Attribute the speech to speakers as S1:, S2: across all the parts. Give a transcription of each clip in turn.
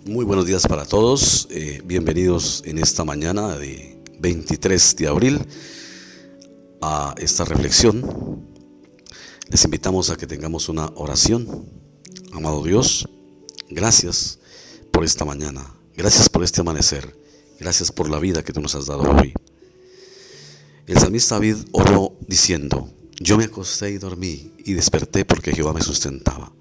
S1: Muy buenos días para todos, bienvenidos en esta mañana de 23 de abril a esta reflexión. Les invitamos a que tengamos una oración. Amado Dios, gracias por esta mañana, gracias por este amanecer, gracias por la vida que tú nos has dado hoy. El salmista David oró diciendo: yo me acosté y dormí y desperté porque Jehová me sustentaba.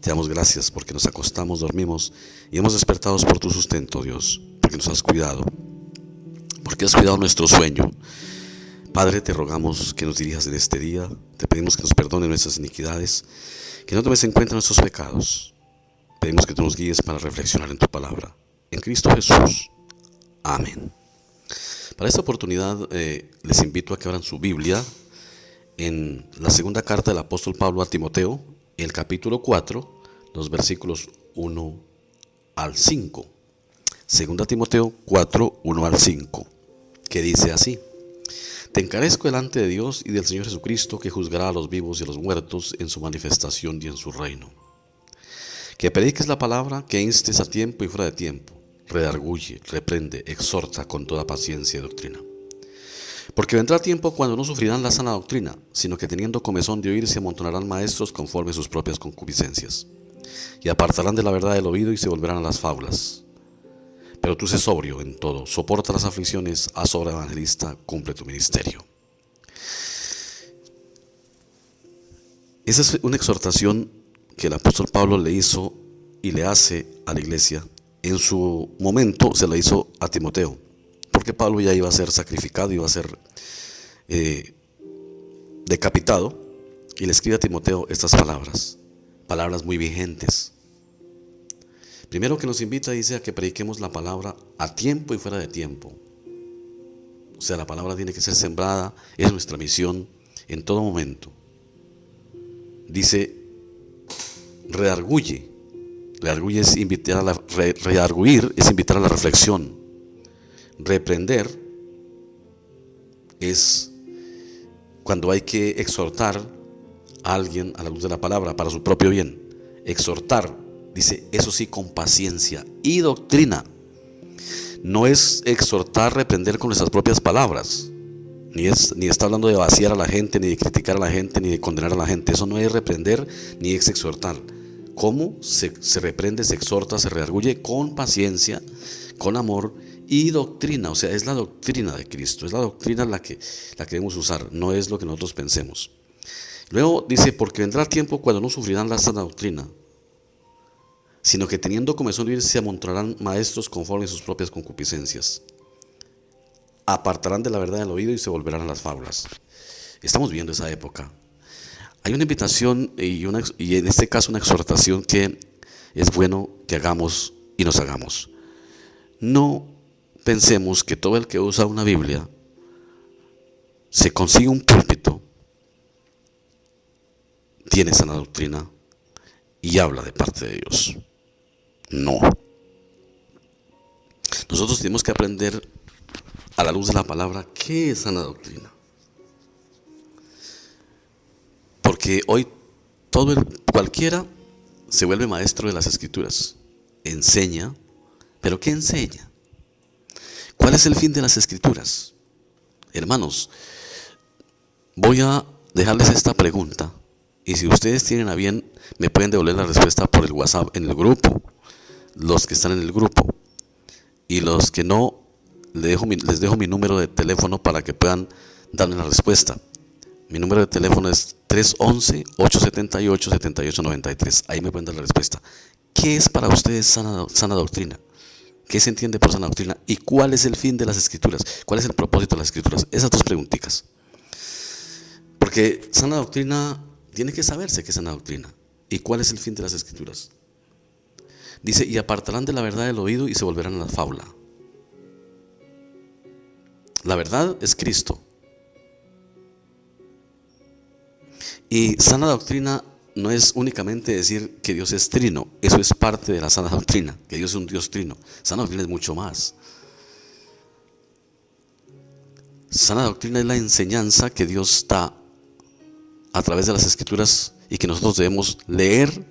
S1: Te damos gracias porque nos acostamos, dormimos y hemos despertado por tu sustento, Dios, porque nos has cuidado, porque has cuidado nuestro sueño. Padre, te rogamos que nos dirijas en este día, te pedimos que nos perdones nuestras iniquidades, que no tomes en cuenta nuestros pecados. Pedimos que tú nos guíes para reflexionar en tu palabra. En Cristo Jesús. Amén. Para esta oportunidad les invito a que abran su Biblia en la segunda carta del apóstol Pablo a Timoteo, el capítulo 4, los versículos 1 al 5. Segunda Timoteo 4, 1 al 5, que dice así: te encarezco delante de Dios y del Señor Jesucristo, que juzgará a los vivos y a los muertos en su manifestación y en su reino. Que prediques la palabra, que instes a tiempo y fuera de tiempo, redarguye, reprende, exhorta con toda paciencia y doctrina. Porque vendrá tiempo cuando no sufrirán la sana doctrina, sino que teniendo comezón de oír se amontonarán maestros conforme a sus propias concupiscencias, y apartarán de la verdad el oído y se volverán a las fábulas. Pero tú sé sobrio en todo, soporta las aflicciones, haz obra evangelista, cumple tu ministerio. Esa es una exhortación que el apóstol Pablo le hizo y le hace a la iglesia. En su momento se la hizo a Timoteo, porque Pablo ya iba a ser sacrificado, iba a ser decapitado, y le escribe a Timoteo estas palabras, palabras muy vigentes. Primero que nos invita, dice, a que prediquemos la palabra a tiempo y fuera de tiempo. O sea, la palabra tiene que ser sembrada, es nuestra misión en todo momento. Dice, redarguye. Redarguye es invitar a redarguir es invitar a la reflexión. Reprender es cuando hay que exhortar a alguien a la luz de la palabra para su propio bien. Exhortar, dice, eso sí, con paciencia y doctrina. No es exhortar, reprender con nuestras propias palabras, ni está hablando de vaciar a la gente, ni de criticar a la gente, ni de condenar a la gente. Eso no es reprender, ni es exhortar. ¿Cómo se reprende, se exhorta, se redarguye? Con paciencia, con amor y doctrina. O sea, es la doctrina de Cristo, es la doctrina la que debemos usar, no es lo que nosotros pensemos. Luego dice, porque vendrá tiempo cuando no sufrirán la sana doctrina, sino que teniendo comezón de oír se amontonarán maestros conforme a sus propias concupiscencias. Apartarán de la verdad el oído y se volverán a las fábulas. Estamos viendo esa época. Hay una invitación y en este caso una exhortación que es bueno que hagamos y nos hagamos. No pensemos que todo el que usa una Biblia se consigue un púlpito, tiene sana doctrina y habla de parte de Dios. No. Nosotros tenemos que aprender a la luz de la palabra qué es sana doctrina. Porque hoy cualquiera se vuelve maestro de las Escrituras. Enseña, pero ¿qué enseña? ¿Cuál es el fin de las Escrituras? Hermanos, voy a dejarles esta pregunta y si ustedes tienen a bien, me pueden devolver la respuesta por el WhatsApp en el grupo, los que están en el grupo, y los que no, les dejo mi número de teléfono para que puedan darme la respuesta. Mi número de teléfono es 311-878-7893. Ahí me pueden dar la respuesta. ¿Qué es para ustedes sana doctrina? ¿Qué se entiende por sana doctrina? ¿Y cuál es el fin de las Escrituras? ¿Cuál es el propósito de las Escrituras? Esas dos preguntitas. Porque sana doctrina, tiene que saberse qué es sana doctrina. ¿Y cuál es el fin de las Escrituras? Dice, y apartarán de la verdad el oído y se volverán a la fábula. La verdad es Cristo. Y sana doctrina no es únicamente decir que Dios es trino, eso es parte de la sana doctrina, que Dios es un Dios trino. Sana doctrina es mucho más. Sana doctrina es la enseñanza que Dios da a través de las Escrituras y que nosotros debemos leer,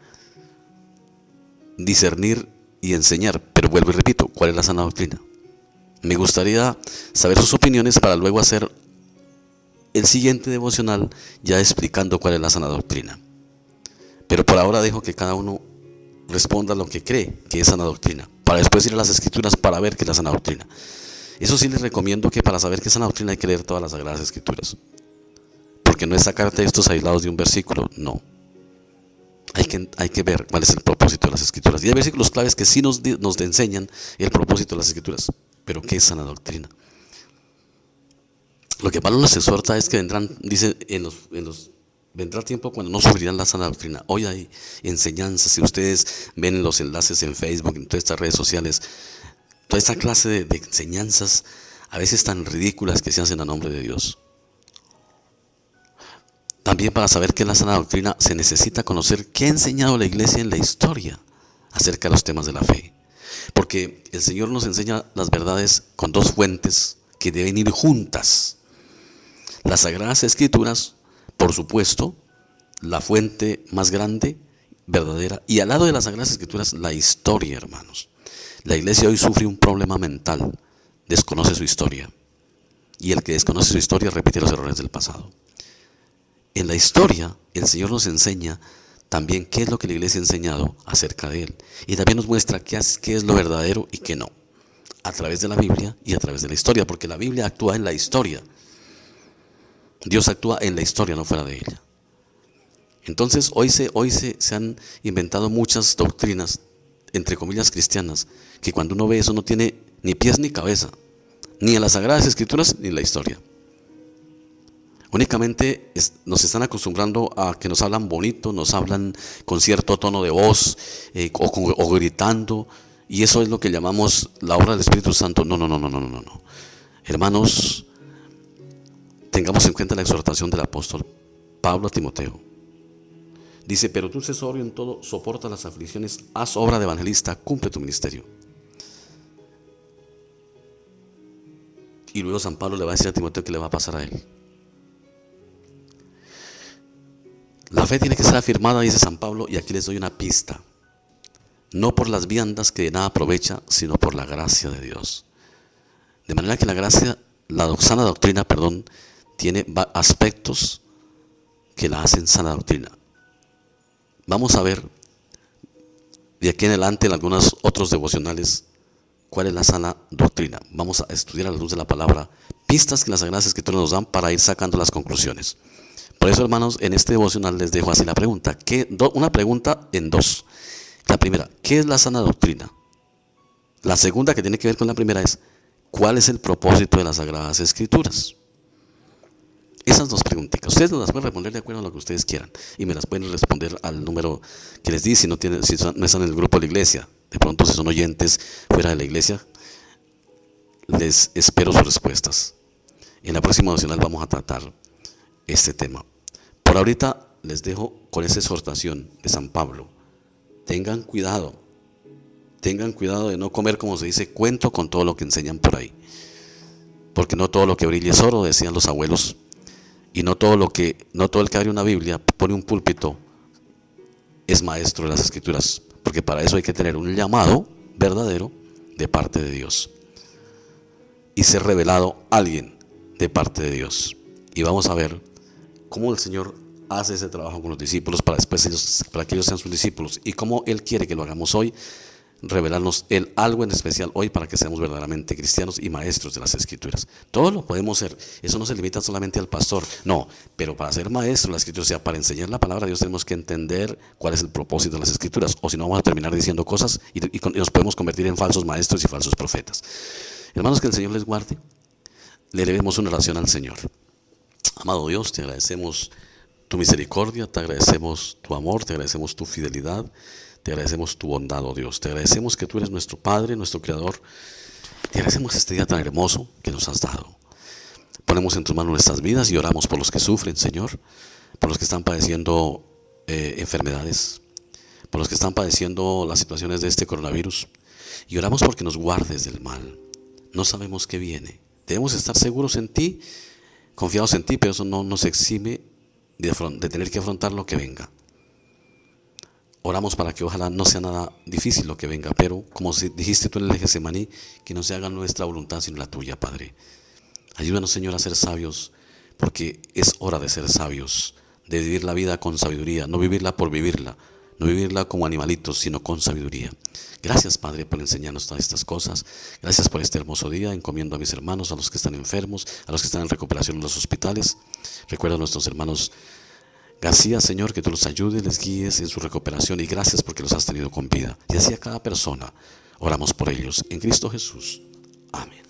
S1: discernir y enseñar. Pero vuelvo y repito, ¿cuál es la sana doctrina? Me gustaría saber sus opiniones para luego hacer el siguiente devocional ya explicando cuál es la sana doctrina. Pero por ahora dejo que cada uno responda lo que cree que es sana doctrina, para después ir a las escrituras para ver qué es la sana doctrina. Eso sí les recomiendo, que para saber qué es sana doctrina hay que leer todas las sagradas escrituras, porque no es sacar textos aislados de un versículo, no. Hay que ver cuál es el propósito de las escrituras. Y hay versículos claves que sí nos enseñan el propósito de las escrituras. Pero ¿qué es sana doctrina? Lo que Pablo nos exhorta es que vendrán, dice, vendrá tiempo cuando no sufrirán la sana doctrina. Hoy hay enseñanzas, si ustedes ven los enlaces en Facebook, en todas estas redes sociales, toda esta clase de enseñanzas, a veces tan ridículas, que se hacen a nombre de Dios. También, para saber qué es la sana doctrina, se necesita conocer qué ha enseñado la iglesia en la historia acerca de los temas de la fe. Porque el Señor nos enseña las verdades con dos fuentes que deben ir juntas. Las Sagradas Escrituras, por supuesto, la fuente más grande, verdadera, y al lado de las Sagradas Escrituras, la historia, hermanos. La iglesia hoy sufre un problema mental, desconoce su historia. Y el que desconoce su historia repite los errores del pasado. En la historia, el Señor nos enseña también qué es lo que la iglesia ha enseñado acerca de Él. Y también nos muestra qué es lo verdadero y qué no. A través de la Biblia y a través de la historia, porque la Biblia actúa en la historia. Dios actúa en la historia, no fuera de ella. Entonces, hoy se han inventado muchas doctrinas, entre comillas cristianas, que cuando uno ve eso no tiene ni pies ni cabeza, ni en las Sagradas Escrituras ni en la historia. Únicamente nos están acostumbrando a que nos hablan bonito, nos hablan con cierto tono de voz o gritando, y eso es lo que llamamos la obra del Espíritu Santo. No. Hermanos, tengamos en cuenta la exhortación del apóstol Pablo a Timoteo. Dice: pero tú sé sobrio en todo, soporta las aflicciones, haz obra de evangelista, cumple tu ministerio. Y luego San Pablo le va a decir a Timoteo qué le va a pasar a él. La fe tiene que ser afirmada, dice San Pablo, y aquí les doy una pista. No por las viandas, que de nada aprovecha, sino por la gracia de Dios. De manera que la sana doctrina, tiene aspectos que la hacen sana doctrina. Vamos a ver de aquí en adelante en algunos otros devocionales cuál es la sana doctrina. Vamos a estudiar a la luz de la palabra pistas que las Sagradas Escrituras nos dan para ir sacando las conclusiones. Por eso, hermanos, en este devocional les dejo así la pregunta. Una pregunta en dos. La primera, ¿qué es la sana doctrina? La segunda, que tiene que ver con la primera, es ¿cuál es el propósito de las Sagradas Escrituras? Esas dos preguntitas. Ustedes nos las pueden responder de acuerdo a lo que ustedes quieran. Y me las pueden responder al número que les di si no están en el grupo de la iglesia. De pronto, si son oyentes fuera de la iglesia, les espero sus respuestas. En la próxima devocional vamos a tratar este tema. Por ahorita les dejo con esa exhortación de San Pablo. Tengan cuidado de no comer, como se dice, cuento con todo lo que enseñan por ahí. Porque no todo lo que brilla es oro, decían los abuelos. Y no todo el que abre una Biblia, pone un púlpito, es maestro de las Escrituras. Porque para eso hay que tener un llamado verdadero de parte de Dios. Y ser revelado alguien de parte de Dios. Y vamos a ver cómo el Señor hace ese trabajo con los discípulos para que ellos sean sus discípulos, y cómo Él quiere que lo hagamos hoy, revelarnos Él algo en especial hoy para que seamos verdaderamente cristianos y maestros de las Escrituras. Todo lo podemos ser, eso no se limita solamente al pastor, no, pero para ser maestros de las Escrituras, o sea, para enseñar la palabra de Dios, tenemos que entender cuál es el propósito de las Escrituras, o si no vamos a terminar diciendo cosas y nos podemos convertir en falsos maestros y falsos profetas. Hermanos, que el Señor les guarde. Le debemos una oración al Señor. Amado Dios, te agradecemos tu misericordia, te agradecemos tu amor, te agradecemos tu fidelidad, te agradecemos tu bondad, oh Dios. Te agradecemos que tú eres nuestro Padre, nuestro Creador. Te agradecemos este día tan hermoso que nos has dado. Ponemos en tus manos nuestras vidas y oramos por los que sufren, Señor, por los que están padeciendo enfermedades, por los que están padeciendo las situaciones de este coronavirus, y oramos porque nos guardes del mal. No sabemos qué viene. Debemos estar seguros en ti, confiados en ti, pero eso no nos exime de tener que afrontar lo que venga. Oramos para que ojalá no sea nada difícil lo que venga, pero como dijiste tú en el Getsemaní, que no se haga nuestra voluntad sino la tuya, Padre. Ayúdanos, Señor, a ser sabios, porque es hora de ser sabios, de vivir la vida con sabiduría, no vivirla por vivirla, no vivirla como animalitos, sino con sabiduría. Gracias, Padre, por enseñarnos todas estas cosas. Gracias por este hermoso día. Encomiendo a mis hermanos, a los que están enfermos, a los que están en recuperación en los hospitales. Recuerda a nuestros hermanos García, Señor, que tú los ayudes, les guíes en su recuperación, y gracias porque los has tenido con vida. Y así a cada persona oramos por ellos. En Cristo Jesús. Amén.